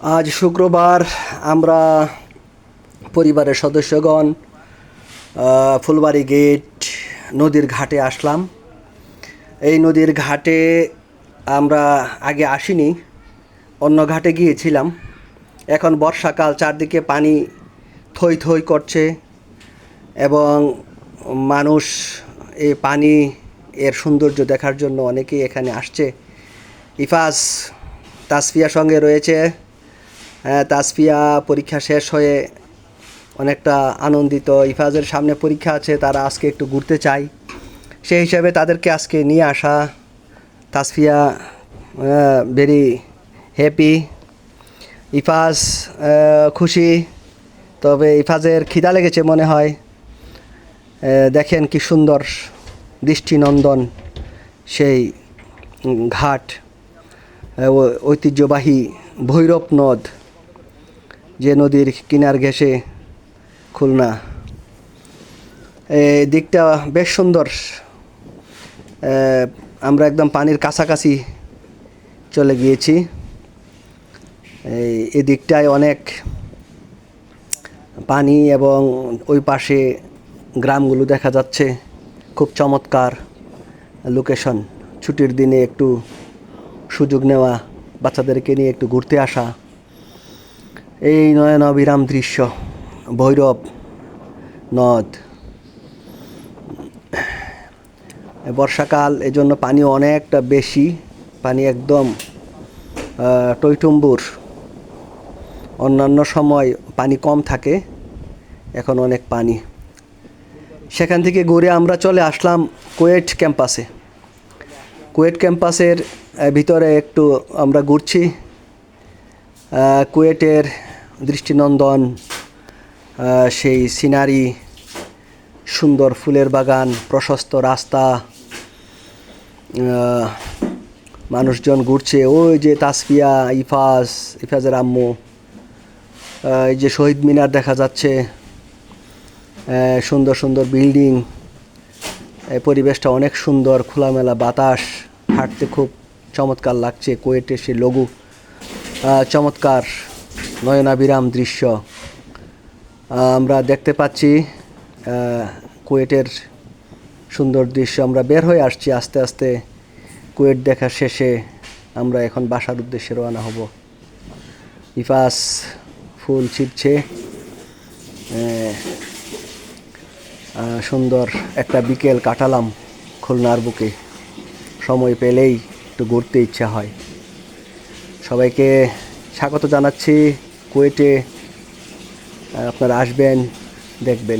আজ শুক্রবার আমরা পরিবারের সদস্যগণ ফুলবাড়ি গেট নদীর ঘাটে আসলাম। এই নদীর ঘাটে আমরা আগে আসিনি, অন্য ঘাটে গিয়েছিলাম। এখন বর্ষাকাল, চারদিকে পানি থই থই করছে এবং মানুষ এই পানি এর সৌন্দর্য দেখার জন্য অনেকেই এখানে আসছে। ইফাজ তাসফিয়া সঙ্গে রয়েছে। তাসফিয়া পরীক্ষা শেষ হয়ে অনেকটা আনন্দিত। ইফাজের সামনে পরীক্ষা আছে, তারা আজকে একটু ঘুরতে চায়, সেই হিসাবে তাদেরকে আজকে নিয়ে আসা। তাসফিয়া ভেরি হ্যাপি, ইফাজ খুশি। তবে ইফাজের খিদা লেগেছে মনে হয়। দেখেন কি সুন্দর দৃষ্টিনন্দন সেই ঘাট, ঐতিহ্যবাহী ভৈরব নদ, যে নদীর কিনার ঘেঁষে খুলনা। এই দিকটা বেশ সুন্দর। আমরা একদম পানির কাছাকাছি চলে গিয়েছি। এই দিকটায় অনেক পানি এবং ওই পাশে গ্রামগুলো দেখা যাচ্ছে। খুব চমৎকার লোকেশন। ছুটির দিনে একটু সুযোগ নেওয়া, বাচ্চাদেরকে নিয়ে একটু ঘুরতে আসা। এই নয়নাভিরাম দৃশ্য, ভৈরব নদ। বর্ষাকাল, এজন্য পানি অনেকটা বেশি, পানি একদম টইটুম্বুর। অন্যান্য সময় পানি কম থাকে, এখন অনেক পানি। সেখান থেকে ঘুরে আমরা চলে আসলাম কুয়েট ক্যাম্পাসে। কুয়েট ক্যাম্পাসের ভিতরে একটু আমরা ঘুরছি। কুয়েটের দৃষ্টিনন্দন সেই সিনারি, সুন্দর ফুলের বাগান, প্রশস্ত রাস্তা, মানুষজন ঘুরছে। ওই যে তাসফিয়া, ইফাজের আম্মু। এই যে শহীদ মিনার দেখা যাচ্ছে, সুন্দর সুন্দর বিল্ডিং। পরিবেশটা অনেক সুন্দর, খোলামেলা বাতাস, হাঁটতে খুব চমৎকার লাগছে। কুয়েটের সেই লঘু চমৎকার নয়নাভিরাম দৃশ্য আমরা দেখতে পাচ্ছি। কুয়েটের সুন্দর দৃশ্য। আমরা বের হয়ে আসছি আস্তে আস্তে। কুয়েট দেখা শেষে আমরা এখন বাসার উদ্দেশ্যে রওনা হব। ইফাস ফুল ছিঁড়ছে। সুন্দর একটা বিকেল কাটালাম খুলনার বুকে। সময় পেলেই একটু ঘুরতে ইচ্ছা হয়। সবাইকে স্বাগত জানাচ্ছি কুয়েটে। আপনারা আসবেন, দেখবেন।